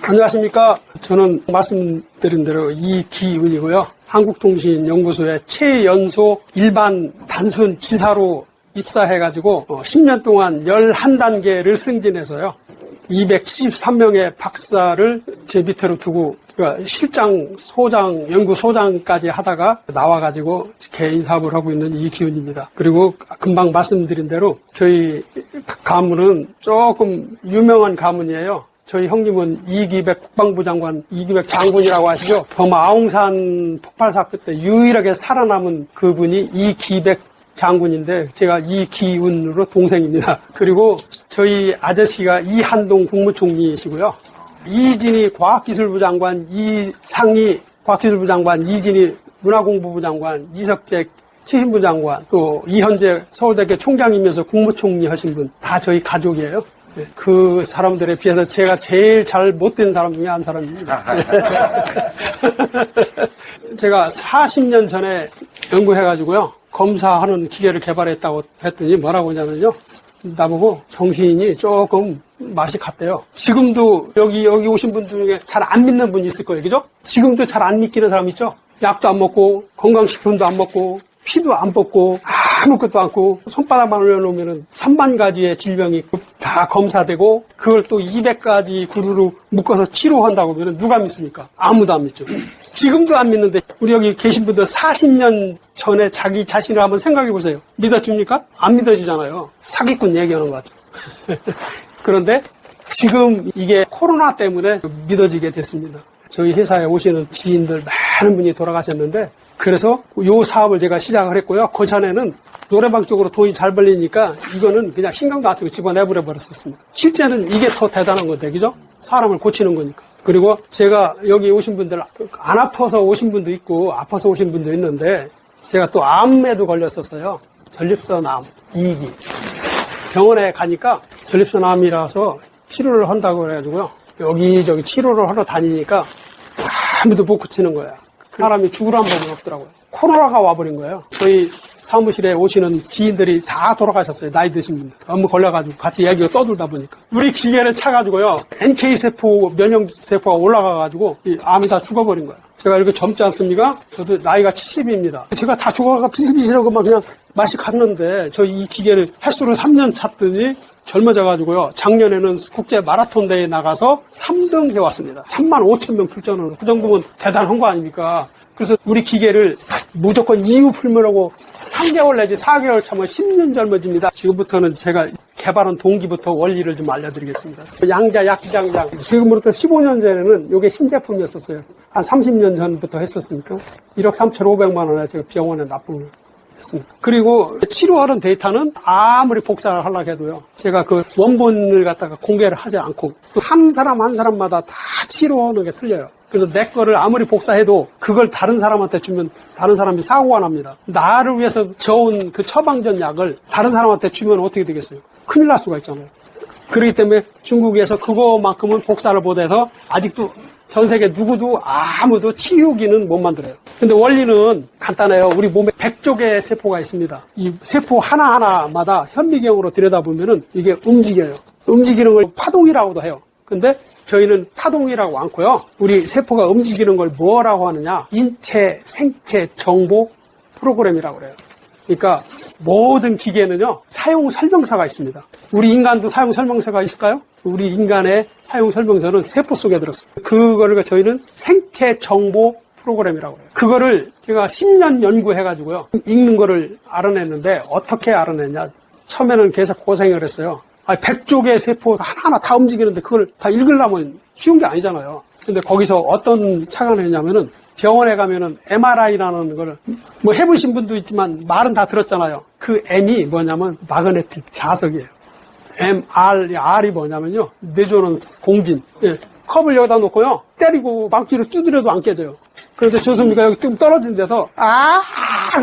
안녕하십니까. 저는 말씀드린 대로 이기은이고요. 한국통신연구소의 최연소 일반 단순 기사로 입사해가지고 10년 동안 11단계를 승진해서요. 273명의 박사를 제 밑으로 두고 실장, 소장, 연구소장까지 하다가 나와가지고 개인 사업을 하고 있는 이기훈입니다. 그리고 금방 말씀드린 대로 저희 가문은 조금 유명한 가문이에요. 저희 형님은 이기백 국방부 장관, 이기백 장군이라고 하시죠. 버마 아웅산 폭발 사건 때 유일하게 살아남은 그분이 이기백 장군인데 제가 이기훈으로 동생입니다. 그리고 저희 아저씨가 이한동 국무총리이시고요. 이진희 과학기술부 장관, 이상희 과학기술부 장관, 이진희 문화공부부 장관, 이석재 최신부 장관, 또 이현재 서울대학교 총장이면서 국무총리 하신 분 다 저희 가족이에요. 그 사람들에 비해서 제가 제일 잘 못된 사람 중에 한 사람입니다. 제가 40년 전에 연구해가지고요. 검사하는 기계를 개발했다고 했더니 뭐라고 하냐면요. 나보고 정신이 조금 맛이 갔대요. 지금도 여기 오신 분 중에 잘 안 믿는 분이 있을 거예요. 그죠? 지금도 잘 안 믿기는 사람 있죠? 약도 안 먹고 건강식품도 안 먹고 피도 안 뽑고 아무것도 않고 손바닥만 올려놓으면 3만 가지의 질병이 다 검사되고 그걸 또 200가지 구루로 묶어서 치료한다고 하면 누가 믿습니까? 아무도 안 믿죠. 지금도 안 믿는데 우리 여기 계신 분들 40년 전에 자기 자신을 한번 생각해 보세요. 믿어줍니까? 안 믿어지잖아요. 사기꾼 얘기하는 거 같죠. 그런데 지금 이게 코로나 때문에 믿어지게 됐습니다. 저희 회사에 오시는 지인들 많은 분이 돌아가셨는데 그래서 이 사업을 제가 시작을 했고요. 그 전에는 노래방 쪽으로 돈이 잘 벌리니까 이거는 그냥 신경도 안 쓰고 집어내버려 버렸었습니다. 실제는 이게 더 대단한 건데, 그죠? 사람을 고치는 거니까. 그리고 제가 여기 오신 분들 안 아파서 오신 분도 있고 아파서 오신 분도 있는데 제가 또 암에도 걸렸었어요. 전립선 암 2기. 병원에 가니까 전립선 암이라서 치료를 한다고 그래가지고요. 여기저기 치료를 하러 다니니까 아무도 못 고치는 거야. 사람이 죽으란 법은 없더라고요. 코로나가 와버린 거예요. 저희 사무실에 오시는 지인들이 다 돌아가셨어요. 나이 드신 분들. 업무 걸려가지고 같이 얘기가 떠들다 보니까. 우리 기계를 차가지고요. NK세포, 면역세포가 올라가가지고 이 암이 다 죽어버린 거예요. 제가 이렇게 젊지 않습니까? 저도 나이가 70입니다. 제가 다 죽어가 비실비실하고만 그냥 맛이 갔는데 저 이 기계를 횟수를 3년 찼더니 젊어져가지고요. 작년에는 국제 마라톤 대회에 나가서 3등 해왔습니다. 35,000명 출전으로. 그 정도면 대단한 거 아닙니까? 그래서 우리 기계를 무조건 이유 풀면하고 3개월 내지 4개월 차면 10년 젊어집니다. 지금부터는 제가 개발한 동기부터 원리를 좀 알려드리겠습니다. 양자, 약장장. 지금부터 15년 전에는 이게 신제품이었었어요. 한 30년 전부터 했었으니까 1억 3,500만 원에 제가 병원에 납품을 했습니다. 그리고 치료하는 데이터는 아무리 복사를 하려고 해도요. 제가 그 원본을 갖다가 공개를 하지 않고 또 한 사람 한 사람마다 다 치료하는 게 틀려요. 그래서 내 거를 아무리 복사해도 그걸 다른 사람한테 주면 다른 사람이 사고가 납니다. 나를 위해서 저온 그 처방전 약을 다른 사람한테 주면 어떻게 되겠어요? 큰일 날 수가 있잖아요. 그렇기 때문에 중국에서 그거만큼은 복사를 못해서 아직도 전 세계 누구도 아무도 치료기는 못 만들어요. 근데 원리는 간단해요. 우리 몸에 100쪽의 세포가 있습니다. 이 세포 하나하나마다 현미경으로 들여다보면은 이게 움직여요. 움직이는 걸 파동이라고도 해요. 근데 저희는 파동이라고 않고요. 우리 세포가 움직이는 걸 뭐라고 하느냐? 인체 생체 정보 프로그램이라고 그래요. 그러니까 모든 기계는요. 사용 설명서가 있습니다. 우리 인간도 사용 설명서가 있을까요? 우리 인간의 사용 설명서는 세포 속에 들었습니다. 그거를 저희는 생체 정보 프로그램이라고 해요. 그거를 제가 10년 연구해가지고요. 읽는 거를 알아냈는데 어떻게 알아냈냐? 처음에는 계속 고생을 했어요. 100쪽의 세포 하나하나 다 움직이는데 그걸 다 읽으려면 쉬운 게 아니잖아요. 근데 거기서 어떤 착안을 했냐면은 병원에 가면은 MRI라는 걸 뭐 해보신 분도 있지만 말은 다 들었잖아요. 그 M이 뭐냐면 마그네틱 자석이에요. R이 뭐냐면요. 레조넌스 공진. 예. 컵을 여기다 놓고요. 때리고 망치로 두드려도 안 깨져요. 그런데 조선미가 여기 뚝 떨어진 데서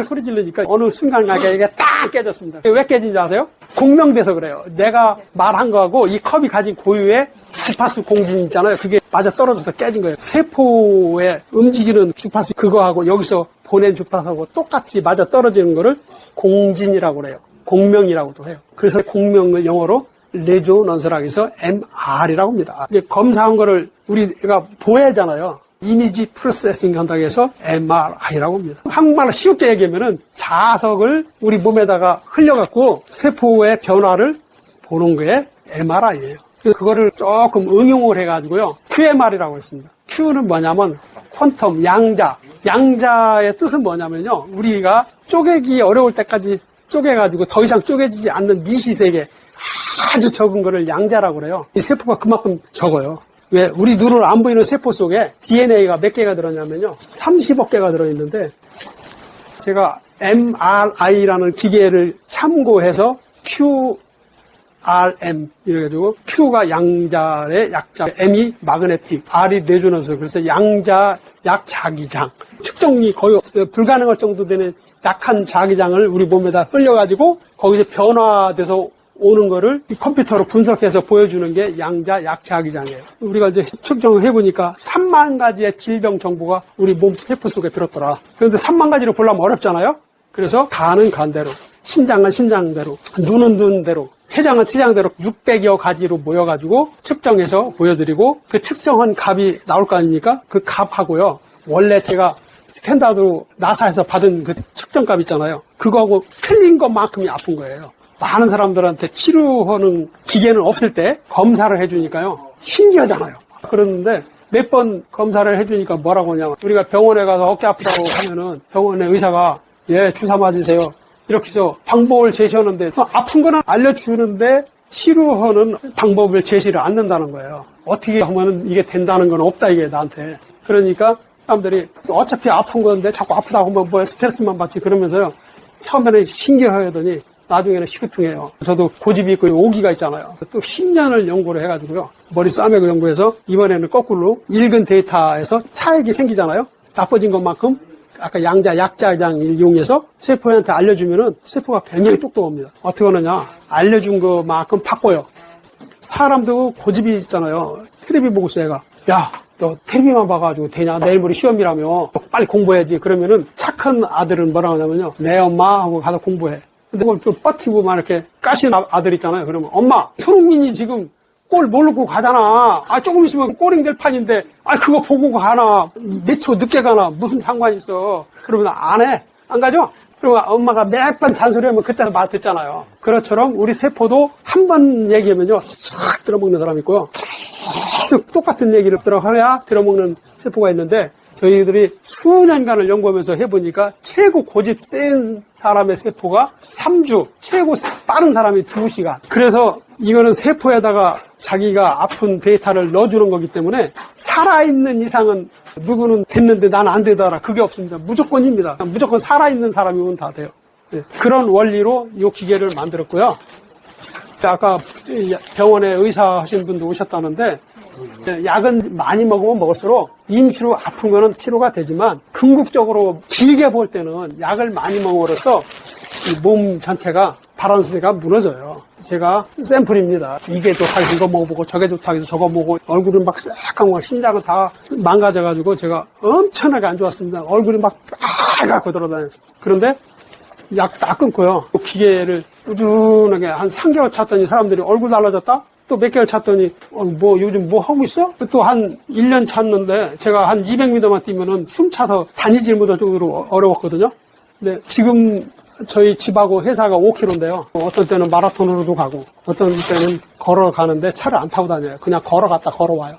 소리 지르니까 어느 순간 가게 이게 딱 깨졌습니다. 왜 깨진지 아세요? 공명돼서 그래요. 내가 말한 거하고 이 컵이 가진 고유의 주파수 공진 있잖아요. 그게 맞아 떨어져서 깨진 거예요. 세포에 움직이는 주파수 그거하고 여기서 보낸 주파수하고 똑같이 맞아 떨어지는 거를 공진이라고 그래요. 공명이라고도 해요. 그래서 공명을 영어로 레조넌스라고 해서 MR이라고 합니다. 이제 검사한 거를 우리가 보여잖아요. 이미지 프로세싱 한다고 해서 MRI라고 합니다. 한국말로 쉽게 얘기하면은 자석을 우리 몸에다가 흘려갖고 세포의 변화를 보는 게 MRI예요. 그거를 조금 응용을 해가지고요. QMR이라고 했습니다. Q는 뭐냐면 퀀텀, 양자. 양자의 뜻은 뭐냐면요. 우리가 쪼개기 어려울 때까지 쪼개가지고 더 이상 쪼개지지 않는 미시세계 아주 적은 거를 양자라고 그래요. 이 세포가 그만큼 적어요. 왜? 우리 눈으로 안 보이는 세포 속에 DNA가 몇 개가 들었냐면요. 30억 개가 들어있는데 제가 MRI라는 기계를 참고해서 QRM 이래가지고 Q가 양자의 약자, M이 마그네틱, R이 레조넌스. 그래서 양자 약자기장. 측정이 거의 불가능할 정도 되는 약한 자기장을 우리 몸에다 흘려가지고 거기서 변화돼서 오는 거를 이 컴퓨터로 분석해서 보여주는 게 양자 약자기장이에요. 우리가 이제 측정을 해보니까 3만 가지의 질병 정보가 우리 몸 세포 속에 들었더라. 그런데 3만 가지를 보려면 어렵잖아요. 그래서 간은 간대로, 신장은 신장대로, 눈은 눈대로, 췌장은 췌장대로 600여 가지로 모여가지고 측정해서 보여드리고 그 측정한 값이 나올 거 아닙니까? 그 값하고요. 원래 제가 스탠다드로 나사에서 받은 그 측정값 있잖아요. 그거하고 틀린 것만큼이 아픈 거예요. 많은 사람들한테 치료하는 기계는 없을 때 검사를 해주니까요. 신기하잖아요. 그러는데 몇 번 검사를 해주니까 뭐라고 하냐면 우리가 병원에 가서 어깨 아프다고 하면은 병원의 의사가 예, 주사 맞으세요. 이렇게 해서 방법을 제시하는데 아픈 거는 알려주는데 치료하는 방법을 제시를 않는다는 거예요. 어떻게 하면 이게 된다는 건 없다 이게 나한테. 그러니까 사람들이 어차피 아픈 건데 자꾸 아프다고 하면 뭐 스트레스만 받지 그러면서요. 처음에는 신기하더니 나중에는 시급퉁해요. 저도 고집이 있고 오기가 있잖아요. 또 10년을 연구를 해가지고요. 머리 싸매고 연구해서 이번에는 거꾸로 읽은 데이터에서 차액이 생기잖아요. 나빠진 것만큼 아까 양자, 약자장을 이용해서 세포한테 알려주면은 세포가 굉장히 똑똑합니다. 어떻게 하느냐. 알려준 것만큼 바꿔요. 사람도 고집이 있잖아요. 텔레비 보고서 얘가 야, 너 텔레비만 봐가지고 되냐? 내일 모레 시험이라며 빨리 공부해야지. 그러면은 착한 아들은 뭐라고 하냐면요. 내 엄마하고 가서 공부해. 근데 그걸 좀 버티고 막 이렇게 까시는 아들 있잖아요. 그러면 엄마, 손흥민이 지금 골 모르고 가잖아. 아, 조금 있으면 골링 될 판인데, 아, 그거 보고 가나. 몇 초 늦게 가나. 무슨 상관이 있어. 그러면 안 해. 안 가죠? 그리고 엄마가 몇 번 잔소리하면 그때는 말 듣잖아요. 그것처럼 우리 세포도 한 번 얘기하면요. 싹 들어먹는 사람이 있고요. 계속 똑같은 얘기를 들어야 들어먹는 세포가 있는데, 저희들이 수년간을 연구하면서 해보니까 최고 고집 센 사람의 세포가 3주, 최고 빠른 사람이 2시간. 그래서 이거는 세포에다가 자기가 아픈 데이터를 넣어주는 거기 때문에 살아있는 이상은 누구는 됐는데 나는 안 되더라. 그게 없습니다. 무조건입니다. 무조건 살아있는 사람이면 다 돼요. 네. 그런 원리로 이 기계를 만들었고요. 아까 병원에 의사 하신 분도 오셨다는데 약은 많이 먹으면 먹을수록 임시로 아픈 거는 치료가 되지만 궁극적으로 길게 볼 때는 약을 많이 먹음으로써 몸 전체가 바란스가 무너져요. 제가 샘플입니다. 이게 좋다 해서 이거 먹어보고 저게 좋다 해서 저거 먹고 얼굴은 막 새까맣고 심장은 다 망가져가지고 제가 엄청나게 안 좋았습니다. 얼굴이 막 빨갛고 돌아다녔었어요. 그런데 약 다 끊고요. 기계를 꾸준하게 한 3개월 찼더니 사람들이 얼굴 달라졌다? 또 몇 개월 찼더니 뭐 요즘 뭐 하고 있어? 또 한 1년 찼는데 제가 한 200m만 뛰면은 숨 차서 다니질 못할 정도로 어려웠거든요. 근데 지금 저희 집하고 회사가 5km인데요. 어떤 때는 마라톤으로도 가고 어떤 때는 걸어가는데 차를 안 타고 다녀요. 그냥 걸어갔다 걸어와요.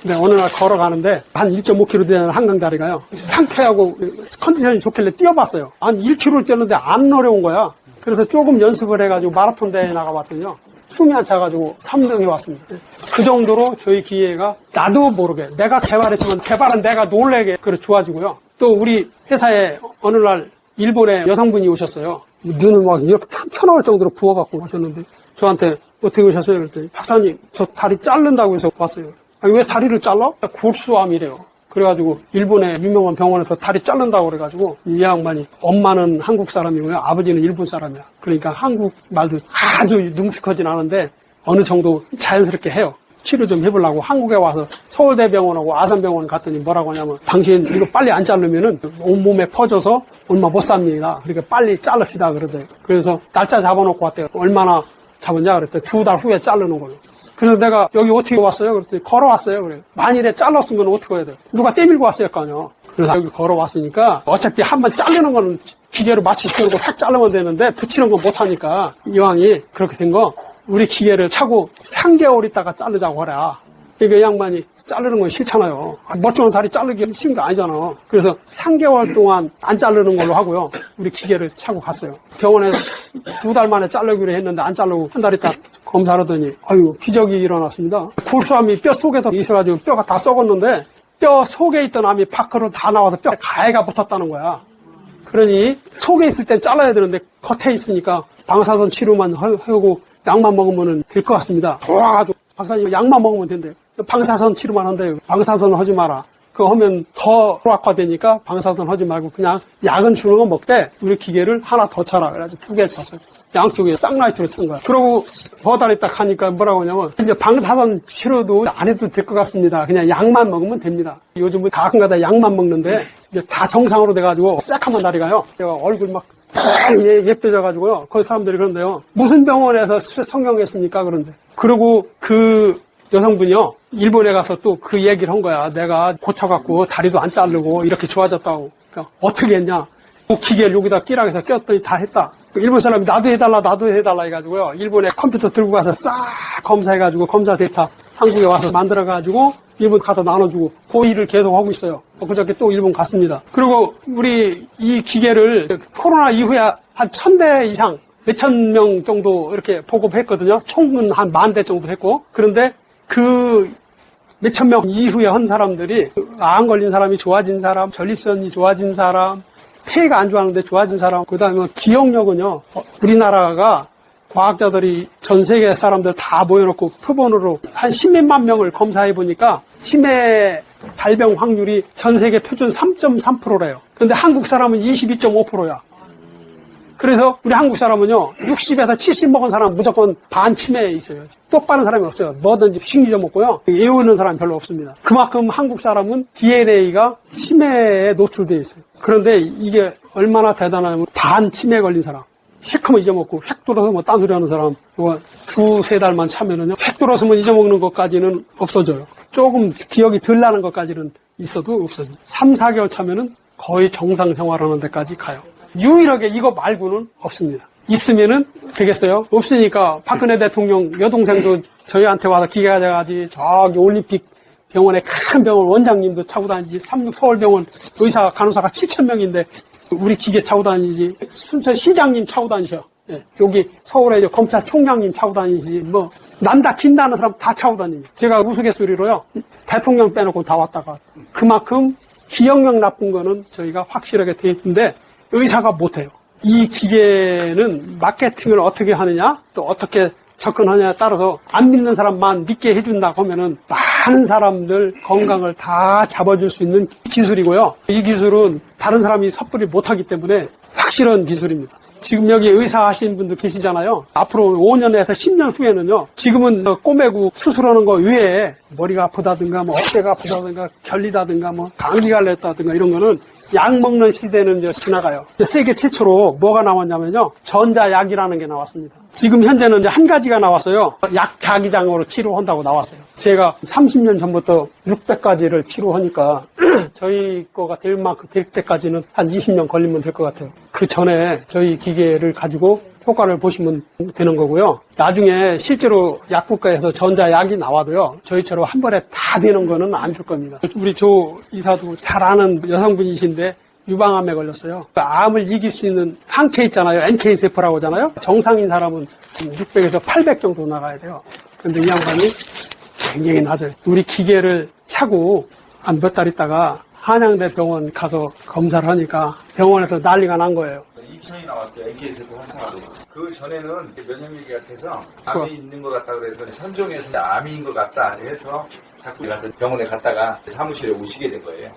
근데 어느 날 걸어가는데 한 1.5km 되는 한강다리가요. 상쾌하고 컨디션이 좋길래 뛰어봤어요. 한 1km를 뛰었는데 안 어려운 거야. 그래서 조금 연습을 해가지고 마라톤 대회에 나가봤더니요. 숨이 안 차가지고 3등이 왔습니다. 그 정도로 저희 기계가 나도 모르게 내가 개발했지만 개발은 내가 놀래게 그렇게 좋아지고요. 또 우리 회사에 어느 날 일본에 여성분이 오셨어요. 눈을 막 이렇게 펴나올 정도로 부어갖고 오셨는데 저한테 어떻게 오셨어요? 그랬더니 박사님 저 다리 자른다고 해서 왔어요. 아니 왜 다리를 잘라? 골수암이래요. 그래가지고 일본의 유명한 병원에서 다리 자른다고 그래가지고 이 양반이 엄마는 한국 사람이고요. 아버지는 일본 사람이야. 그러니까 한국 말도 아주 능숙하진 않은데 어느 정도 자연스럽게 해요. 치료 좀 해보려고 한국에 와서 서울대병원하고 아산병원 갔더니 뭐라고 하냐면 당신 이거 빨리 안 자르면은 온몸에 퍼져서 얼마 못 삽니다. 그러니까 빨리 자릅시다 그러대요. 그래서 날짜 잡아놓고 왔대요. 얼마나 잡았냐? 그랬더니 2달 후에 자르는 걸로. 그래서 내가 여기 어떻게 왔어요? 그랬더니 걸어왔어요. 그래. 만일에 잘랐으면 어떻게 해야 돼? 누가 떼밀고 왔을 거 아니야. 그래서 여기 걸어왔으니까 어차피 한번 자르는 거는 기계로 마취시켜놓고 확 자르면 되는데 붙이는 건 못하니까 이왕이 그렇게 된 거 우리 기계를 차고 3개월 있다가 자르자고 하라. 이게 양반이 자르는 건 싫잖아요. 멀쩡한 다리 자르기 쉬운 거 아니잖아. 그래서 3개월 동안 안 자르는 걸로 하고요. 우리 기계를 차고 갔어요. 병원에 2달 만에 자르기로 했는데 안 자르고 한 달 있다 검사하더니 아유 기적이 일어났습니다. 골수암이 뼈 속에서 있어가지고 뼈가 다 썩었는데 뼈 속에 있던 암이 밖으로 다 나와서 뼈에 가해가 붙었다는 거야. 그러니 속에 있을 땐 잘라야 되는데 겉에 있으니까 방사선 치료만 하고 약만 먹으면 될 것 같습니다. 좋아가지고 박사님 약만 먹으면 된대요. 방사선 치료만 한대요. 방사선 하지 마라. 그거 하면 더 악화되니까 방사선 하지 말고 그냥 약은 주는 거 먹되 우리 기계를 하나 더 차라. 그래가지고 2개를 찼어요. 양쪽에 쌍라이트로 찬 거야. 그러고 2달 있다 가니까 뭐라고 하냐면 이제 방사선 치료도 안 해도 될 것 같습니다. 그냥 약만 먹으면 됩니다. 요즘은 가끔가다 약만 먹는데 이제 다 정상으로 돼가지고 새카만 날이 가요. 제가 얼굴 막 예뻐져가지고요. 거기 사람들이 그런데요. 무슨 병원에서 성형했습니까? 그런데. 그리고 그 여성분이요. 일본에 가서 또 그 얘기를 한 거야. 내가 고쳐갖고 다리도 안 자르고 이렇게 좋아졌다고. 그러니까 어떻게 했냐. 그 기계를 여기다 끼라고 해서 꼈더니 다 했다. 일본 사람이 나도 해달라 해가지고요. 일본에 컴퓨터 들고 가서 싹 검사해가지고 검사 데이터 한국에 와서 만들어가지고 일본 가서 나눠주고 그 일을 계속 하고 있어요. 그저께 또 일본 갔습니다. 그리고 우리 이 기계를 코로나 이후에 한 1000대 이상 몇천 명 정도 이렇게 보급했거든요. 총은 한 10,000대 정도 했고. 그런데 그 몇천 명 이후에 한 사람들이 암 걸린 사람이 좋아진 사람, 전립선이 좋아진 사람, 폐가 안 좋아하는데 좋아진 사람, 그 다음에 기억력은요. 우리나라가 과학자들이 전 세계 사람들 다 모여놓고 표본으로 한 10몇만 명을 검사해보니까 치매 발병 확률이 전 세계 표준 3.3%래요. 그런데 한국 사람은 22.5%야. 그래서 우리 한국 사람은요, 60에서 70 먹은 사람은 무조건 반치매에 있어요. 똑바른 사람이 없어요. 뭐든지 심리적 먹고요. 외우는 사람이 별로 없습니다. 그만큼 한국 사람은 DNA가 치매에 노출되어 있어요. 그런데 이게 얼마나 대단하냐면 반치매 걸린 사람. 시커먼 잊어먹고 획 돌아서 뭐 딴소리 하는 사람, 뭐 2-3달만 차면은요, 획 돌아서면 잊어먹는 것까지는 없어져요. 조금 기억이 덜 나는 것까지는 있어도 없어져요. 3-4개월 차면은 거의 정상 생활하는 데까지 가요. 유일하게 이거 말고는 없습니다. 있으면은 되겠어요? 없으니까 박근혜 대통령 여동생도 저희한테 와서 기계 가져가지, 저기 올림픽 병원에 큰 병원 원장님도 차고 다니지, 서울병원 의사, 간호사가 7,000명인데 우리 기계 차고 다니지, 순천 시장님 차고 다니셔. 예, 여기 서울에 이제 검찰총장님 차고 다니지, 뭐, 난다 긴다는 사람 다 차고 다닙니다. 제가 우스갯소리로요, 대통령 빼놓고 다 왔다가. 그만큼 기억력 나쁜 거는 저희가 확실하게 돼 있는데, 의사가 못해요. 이 기계는 마케팅을 어떻게 하느냐, 또 어떻게 접근하냐에 따라서 안 믿는 사람만 믿게 해준다고 하면은 많은 사람들 건강을 다 잡아줄 수 있는 기술이고요. 이 기술은 다른 사람이 섣불리 못하기 때문에 확실한 기술입니다. 지금 여기 의사 하시는 분들 계시잖아요. 앞으로 5년에서 10년 후에는요. 지금은 꼬매고 수술하는 거 외에 머리가 아프다든가 뭐 어깨가 아프다든가 결리다든가 뭐 감기가 걸렸다든가 이런 거는 약 먹는 시대는 이제 지나가요. 세계 최초로 뭐가 나왔냐면요. 전자약이라는 게 나왔습니다. 지금 현재는 이제 한 가지가 나왔어요. 약 자기장으로 치료한다고 나왔어요. 제가 30년 전부터 600가지를 치료하니까 저희 거가 될 만큼 될 때까지는 한 20년 걸리면 될 것 같아요. 그 전에 저희 기계를 가지고 효과를 보시면 되는 거고요. 나중에 실제로 약국가에서 전자약이 나와도요. 저희처럼 한 번에 다 되는 거는 안 줄 겁니다. 우리 조 이사도 잘 아는 여성분이신데 유방암에 걸렸어요. 암을 이길 수 있는 항체 있잖아요. NK세포라고 하잖아요. 정상인 사람은 600에서 800 정도 나가야 돼요. 그런데 이 양반이 굉장히 낮아요. 우리 기계를 차고 한 몇 달 있다가 한양대 병원 가서 검사를 하니까 병원에서 난리가 난 거예요. 입천이 나왔어요. NK세포 활성화도. 그 전에는 면역력이 같아서 암이 있는 것 같다 그래서 현종에서 암인 것 같다 해서 자꾸 가서 병원에 갔다가 사무실에 오시게 된 거예요.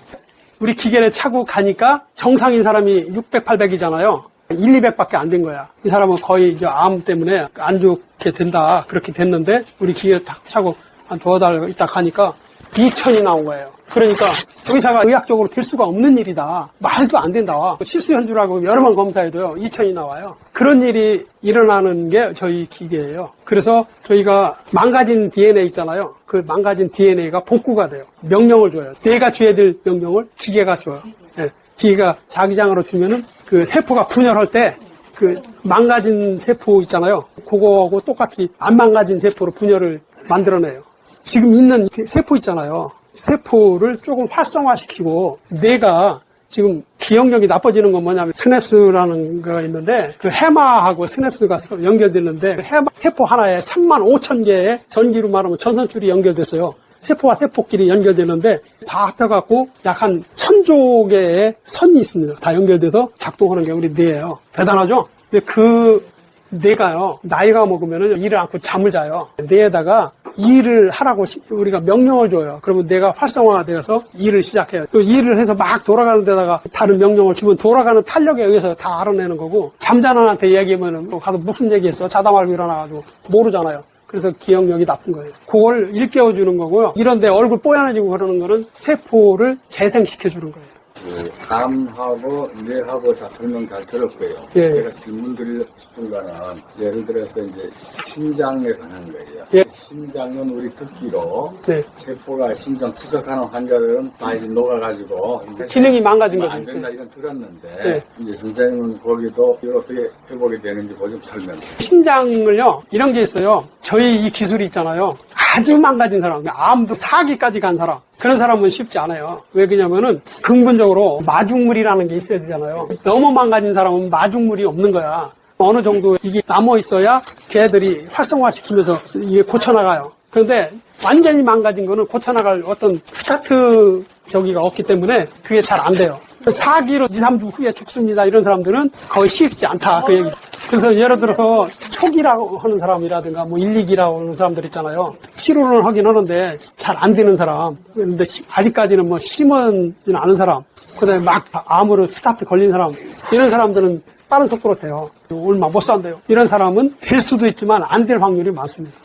우리 기계를 차고 가니까 정상인 사람이 600, 800이잖아요. 1, 200밖에 안 된 거야. 이 사람은 거의 이제 암 때문에 안 좋게 된다. 그렇게 됐는데 우리 기계를 딱 차고 한 2달 있다 가니까 2천이 나온 거예요. 그러니까 의사가 의학적으로 될 수가 없는 일이다. 말도 안 된다. 실수현주라고 여러 번 검사해도요, 2천이 나와요. 그런 일이 일어나는 게 저희 기계예요. 그래서 저희가 망가진 DNA 있잖아요. 그 망가진 DNA가 복구가 돼요. 명령을 줘요. 내가 줘야 될 명령을 기계가 줘요. 예. 기계가 자기장으로 주면은 그 세포가 분열할 때 그 망가진 세포 있잖아요. 그거하고 똑같이 안 망가진 세포로 분열을 만들어내요. 지금 있는 세포 있잖아요. 세포를 조금 활성화시키고 내가 지금 기억력이 나빠지는 건 뭐냐면 스냅스라는 거 있는데 그 해마하고 스냅스가 연결되는데 그 해마 세포 하나에 35,000개의 전기로 말하면 전선줄이 연결됐어요. 세포와 세포끼리 연결되는데 다 합해갖고 약 한 1,000조 개의 선이 있습니다. 다 연결돼서 작동하는 게 우리 뇌예요. 대단하죠? 근데 그 뇌가요, 나이가 먹으면은 일을 않고 잠을 자요. 뇌에다가 일을 하라고 우리가 명령을 줘요. 그러면 뇌가 활성화가 되어서 일을 시작해요. 그 일을 해서 막 돌아가는 데다가 다른 명령을 주면 돌아가는 탄력에 의해서 다 알아내는 거고, 잠자는 한테 얘기하면은 또 가서 무슨 얘기했어? 자다 말고 일어나가지고 모르잖아요. 그래서 기억력이 나쁜 거예요. 그걸 일깨워주는 거고요. 이런데 얼굴 뽀얀해지고 그러는 거는 세포를 재생시켜주는 거예요. 그 암하고 뇌하고 다 설명 잘 들었고요. 예. 제가 질문 드리고 싶은 거는 예를 들어서 이제 심장에 관한 거예요. 예. 심장은 우리 듣기로 네. 세포가 심장 투석하는 환자들은 다 이제 녹아가지고 이제 기능이 망가진 거죠. 안 된다 이건 들었는데 네. 이제 선생님은 거기도 이걸 어떻게 회복이 되는지 뭐 좀 설명해. 신장을요, 이런 게 있어요. 저희 이 기술이 있잖아요. 아주 망가진 사람, 암도 4기까지 간 사람. 그런 사람은 쉽지 않아요. 왜 그러냐면은 근본적으로 마중물이라는 게 있어야 되잖아요. 너무 망가진 사람은 마중물이 없는 거야. 어느 정도 이게 남아 있어야 걔들이 활성화시키면서 이게 고쳐나가요. 그런데 완전히 망가진 거는 고쳐나갈 어떤 스타트 저기가 없기 때문에 그게 잘 안 돼요. 4기로 2, 3주 후에 죽습니다. 이런 사람들은 거의 쉽지 않다. 그 얘기. 그래서 예를 들어서 초기라고 하는 사람이라든가 뭐 1, 2기라고 하는 사람들 있잖아요. 치료를 하긴 하는데 잘 안 되는 사람. 그런데 아직까지는 뭐 심하지는 않은 사람. 그 다음에 막 암으로 스타트 걸린 사람. 이런 사람들은 빠른 속도로 돼요. 얼마 못 산대요. 이런 사람은 될 수도 있지만 안 될 확률이 많습니다.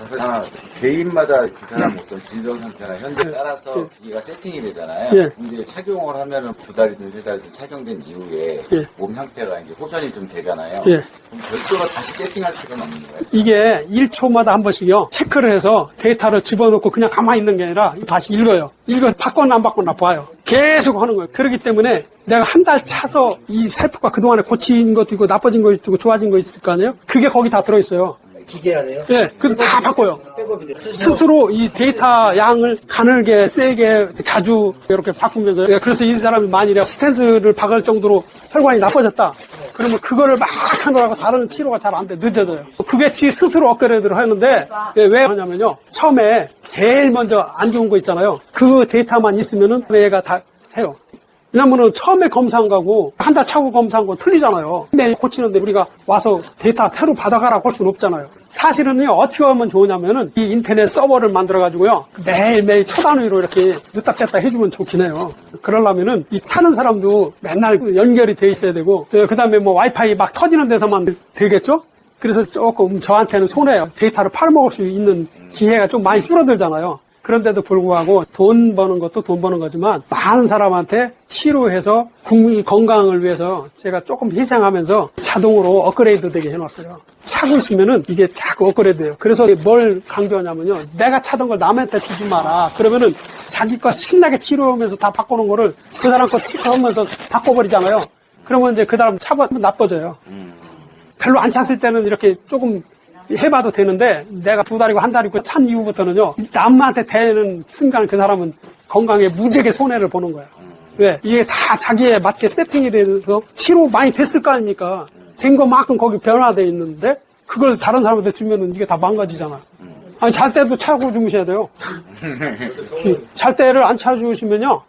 개인마다 그 사람 어떤 진정 상태나 현재 따라서 기계가 세팅이 되잖아요. 예. 근데 착용을 하면은 2달이든 3달이든 착용된 이후에 예. 몸 상태가 이제 호전이 좀 되잖아요. 예. 그럼 별도로 다시 세팅할 필요는 없는 거예요? 이게 1초마다 한 번씩요, 체크를 해서 데이터를 집어넣고 그냥 가만히 있는 게 아니라 다시 읽어요. 바꿨나 안 바꿨나 봐요. 계속 하는 거예요. 그렇기 때문에 내가 한 달 차서 이 세포가 그동안에 고친 것도 있고 나빠진 것도 있고 좋아진 거 있을 거 아니에요? 그게 거기 다 들어있어요. 기계 안에요? 예, 그래서 다 바꿔요. 백업이 스스로 이 데이터 양을 가늘게, 세게, 자주 이렇게 바꾸면서. 예, 그래서 이 사람이 만일에 스탠스를 박을 정도로 혈관이 나빠졌다. 그러면 그거를 막 하느라고 다른 치료가 잘 안 돼. 늦어져요. 그게 스스로 업그레이드를 하는데, 예, 왜 하냐면요. 처음에 제일 먼저 안 좋은 거 있잖아요. 그 데이터만 있으면은 얘가 다 해요. 왜냐면은 처음에 검사한 거하고 한 달 차고 검사한 건 틀리잖아요. 매일 고치는데 우리가 와서 데이터 새로 받아가라고 할 수는 없잖아요. 사실은요, 어떻게 하면 좋으냐면은 이 인터넷 서버를 만들어가지고요, 매일매일 초단위로 이렇게 늦다 뺐다 해주면 좋긴 해요. 그러려면은 이 차는 사람도 맨날 연결이 돼 있어야 되고, 그 다음에 뭐 와이파이 막 터지는 데서만 되겠죠? 그래서 조금 저한테는 손해요. 데이터를 팔아먹을 수 있는 기회가 좀 많이 줄어들잖아요. 그런데도 불구하고 돈 버는 것도 돈 버는 거지만 많은 사람한테 치료해서 국민 건강을 위해서 제가 조금 희생하면서 자동으로 업그레이드 되게 해놨어요. 차고 있으면은 이게 자꾸 업그레이드돼요. 그래서 뭘 강조하냐면요. 내가 차던 걸 남한테 주지 마라. 그러면은 자기 거 신나게 치료하면서 다 바꾸는 거를 그 사람 거 치료하면서 바꿔버리잖아요. 그러면 이제 그 사람 차가 나빠져요. 별로 안 찼을 때는 이렇게 조금 해봐도 되는데 내가 2달이고 1달이고 찬 이후부터는요, 남한테 대는 순간 그 사람은 건강에 무지하게 손해를 보는 거야. 왜? 이게 다 자기에 맞게 세팅이 돼서 치료 많이 됐을 거 아닙니까? 된 것만큼 거기 변화돼 있는데 그걸 다른 사람한테 주면은 이게 다 망가지잖아. 아니, 잘 때도 차고 주무셔야 돼요. 잘 때를 안 차주시면요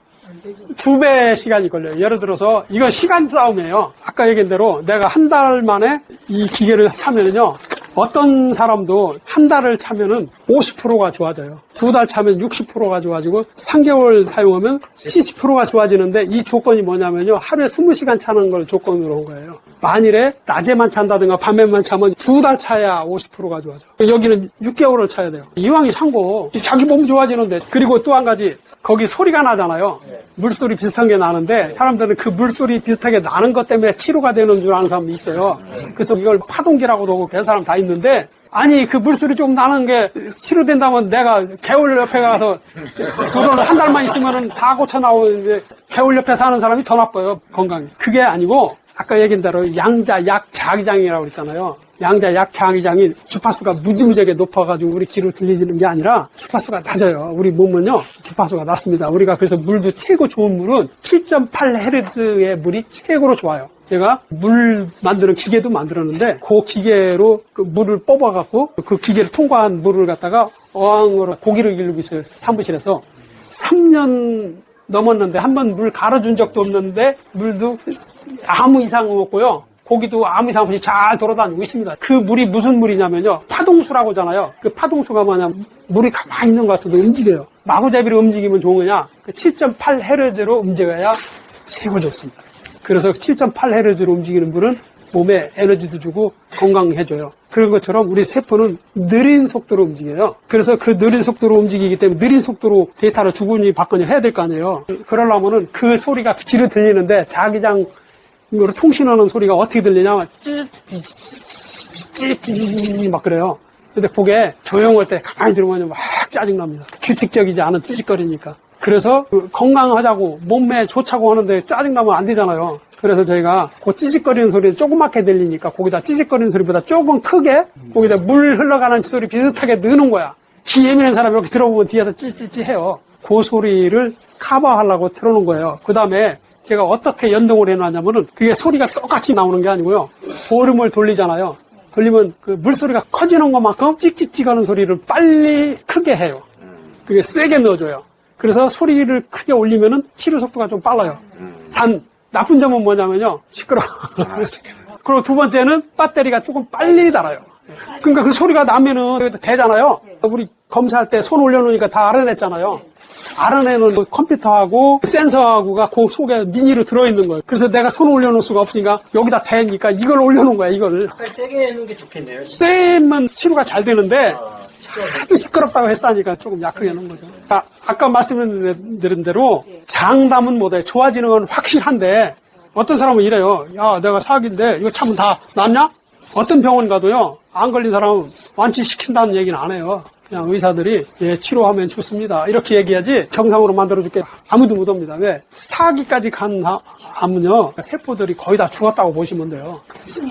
2배 시간이 걸려요. 예를 들어서 이건 시간 싸움이에요. 아까 얘기한 대로 내가 한 달 만에 이 기계를 차면은요, 어떤 사람도 한 달을 차면은 50%가 좋아져요. 2달 차면 60%가 좋아지고 3개월 사용하면 70%가 좋아지는데 이 조건이 뭐냐면요, 하루에 20시간 차는 걸 조건으로 한 거예요. 만일에 낮에만 찬다든가 밤에만 차면 2달 차야 50%가 좋아져. 여기는 6개월을 차야 돼요. 이왕이 산 거 자기 몸 좋아지는데. 그리고 또 한 가지, 거기 소리가 나잖아요. 물소리 비슷한 게 나는데 사람들은 그 물소리 비슷하게 나는 것 때문에 치료가 되는 줄 아는 사람이 있어요. 그래서 이걸 파동기라고도 하고 그런 사람 다 있는데 아니 그 물소리 좀 나는 게 치료된다면 내가 개울 옆에 가서 그걸 한 달만 있으면은 다 고쳐 나오는데 개울 옆에 사는 사람이 더 나빠요. 건강이. 그게 아니고 아까 얘기한 대로 양자 약 자기장이라고 그랬잖아요. 양자 약 자기장이 주파수가 무지무지하게 높아가지고 우리 귀로 들리는 게 아니라 주파수가 낮아요. 우리 몸은요 주파수가 낮습니다. 우리가 그래서 물도 최고 좋은 물은 7.8Hz의 물이 최고로 좋아요. 제가 물 만드는 기계도 만들었는데 그 기계로 그 물을 뽑아갖고 그 기계를 통과한 물을 갖다가 어항으로 고기를 기르고 있어요. 사무실에서 3년 넘었는데 한 번 물 갈아준 적도 없는데 물도 아무 이상 없고요. 고기도 아무 이상 없이 잘 돌아다니고 있습니다. 그 물이 무슨 물이냐면요. 파동수라고 하잖아요. 그 파동수가 뭐냐면 물이 가만히 있는 것 같아도 움직여요. 마구잡이로 움직이면 좋은 거냐? 그 7.8Hz로 움직여야 최고 좋습니다. 그래서 7.8Hz로 움직이는 물은 몸에 에너지도 주고 건강해져요. 그런 것처럼 우리 세포는 느린 속도로 움직여요. 그래서 그 느린 속도로 움직이기 때문에 느린 속도로 데이터를 주거니 받거니 해야 될 거 아니에요. 그러려면은 그 소리가 귀로 들리는데 자기장 으로 통신하는 소리가 어떻게 들리냐면 찌찌찌찌찌 막 그래요. 근데 그게 조용할 때 가만히 들으면 막 짜증납니다. 규칙적이지 않은 찌직거리니까. 그래서 건강하자고 몸에 좋자고 하는데 짜증나면 안 되잖아요. 그래서 저희가 그 찌직거리는 소리는 조그맣게 들리니까 거기다 찌직거리는 소리보다 조금 크게 거기다 물 흘러가는 소리 비슷하게 넣는 거야. 귀 예민한 사람이 이렇게 들어보면 뒤에서 찌찌찌 해요. 그 소리를 커버하려고 틀어놓은 거예요. 그 다음에 제가 어떻게 연동을 해놨냐면은 그게 소리가 똑같이 나오는 게 아니고요. 보름을 돌리잖아요. 돌리면 그 물소리가 커지는 것만큼 찍찍찍 하는 소리를 빨리 크게 해요. 그게 세게 넣어줘요. 그래서 소리를 크게 올리면은 치료 속도가 좀 빨라요. 단 나쁜 점은 뭐냐면요. 시끄러워. 그리고 두 번째는 배터리가 조금 빨리 닳아요. 그러니까 그 소리가 나면은 되잖아요. 우리 검사할 때 손 올려놓으니까 다 알아냈잖아요. 알아내는 컴퓨터하고 센서하고가 그 속에 미니로 들어있는 거예요. 그래서 내가 손 올려놓을 수가 없으니까 여기다 대니까 이걸 올려놓은 거야, 이걸. 아까 세게 해놓은 게 좋겠네요. 세면 치료가 잘 되는데 하도 시끄럽다고 했으니까 조금 약하게 해놓은 거죠. 아까 말씀드린 대로 장담은 못해. 좋아지는 건 확실한데 어떤 사람은 이래요. 야, 내가 사기인데 이거 참은 다 낫냐? 어떤 병원 가도요. 안 걸린 사람은 완치시킨다는 얘기는 안 해요. 그냥 의사들이 예, 치료하면 좋습니다. 이렇게 얘기하지 정상으로 만들어줄게 아무도 못 옵니다. 왜? 사기까지 간 암은요. 세포들이 거의 다 죽었다고 보시면 돼요.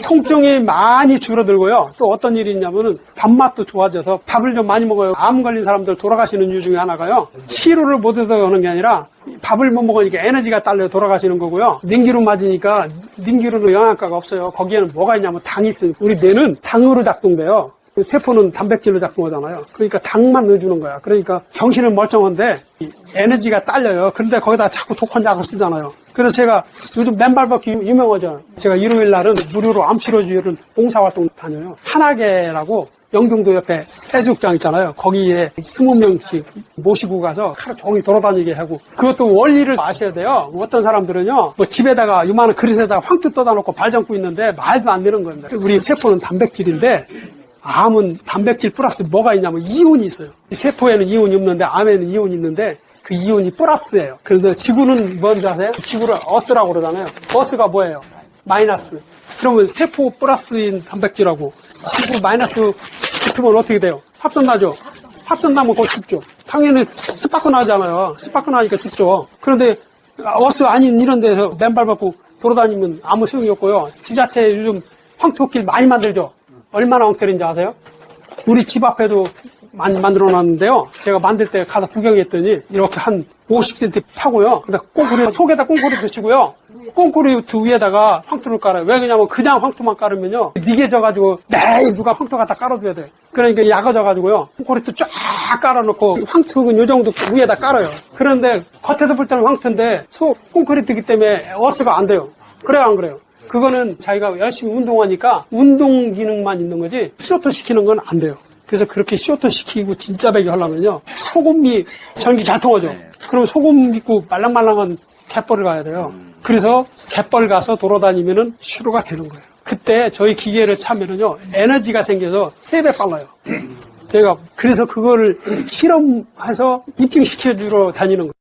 통증이 많이 줄어들고요. 또 어떤 일이 있냐면은 밥맛도 좋아져서 밥을 좀 많이 먹어요. 암 걸린 사람들 돌아가시는 이유 중에 하나가요. 치료를 못 해서 그러는 게 아니라 밥을 못 먹으니까 에너지가 딸려 돌아가시는 거고요. 냉기로 맞으니까 냉기로는 영양가가 없어요. 거기에는 뭐가 있냐면 당이 있어요. 우리 뇌는 당으로 작동돼요. 세포는 단백질로 작동하잖아요. 그러니까 당만 넣어주는 거야. 그러니까 정신은 멀쩡한데 에너지가 딸려요. 그런데 거기다 자꾸 독한약을 쓰잖아요. 그래서 제가 요즘 맨발벗기 유명하죠. 제가 일요일 날은 무료로 암치료주의를 봉사활동 다녀요. 한하계라고 영종도 옆에 해수욕장 있잖아요. 거기에 20명씩 모시고 가서 하루 종일 돌아다니게 하고 그것도 원리를 아셔야 돼요. 어떤 사람들은요. 뭐 집에다가 요만한 그릇에다가 황토 떠다 놓고 발 담고 있는데 말도 안 되는 겁니다. 우리 세포는 단백질인데 암은 단백질 플러스 뭐가 있냐면 이온이 있어요. 세포에는 이온이 없는데 암에는 이온이 있는데 그 이온이 플러스예요. 그런데 지구는 뭔지 아세요? 지구를 어스라고 그러잖아요. 어스가 뭐예요? 마이너스. 그러면 세포 플러스인 단백질하고 지구 마이너스 붙으면 어떻게 돼요? 합선 나죠? 합선 나면 그거 죽죠. 당연히 스파크 나잖아요. 스파크 나니까 죽죠. 그런데 어스 아닌 이런 데서 맨발 밟고 돌아다니면 아무 소용이 없고요. 지자체 요즘 황토길 많이 만들죠. 얼마나 엉터리인지 아세요? 우리 집 앞에도 많이 만들어 놨는데요. 제가 만들 때 가서 구경했더니 이렇게 한 50cm 파고요. 근데 꽁코리 속에다 꽁코리 붙이고요. 꽁코리 위에다가 황토를 깔아요. 왜 그러냐면 그냥 황토만 깔으면요. 니게져가지고 매일 누가 황토 갖다 깔아줘야 돼. 그러니까 약아져가지고요. 꽁코리도 쫙 깔아놓고 황토는 요 정도 위에다 깔아요. 그런데 겉에서 볼 때는 황토인데 꽁코리뜨기 때문에 어스가 안 돼요. 그래요, 안 그래요? 그거는 자기가 열심히 운동하니까 운동 기능만 있는 거지 쇼트 시키는 건 안 돼요. 그래서 그렇게 쇼트 시키고 진짜 배기 하려면요. 소금이 전기 잘 통하죠. 그럼 소금 믿고 말랑말랑한 갯벌을 가야 돼요. 그래서 갯벌 가서 돌아다니면은 치료가 되는 거예요. 그때 저희 기계를 차면은요. 에너지가 생겨서 3배 빨라요. 제가 그래서 그거를 실험해서 입증시켜주러 다니는 거예요.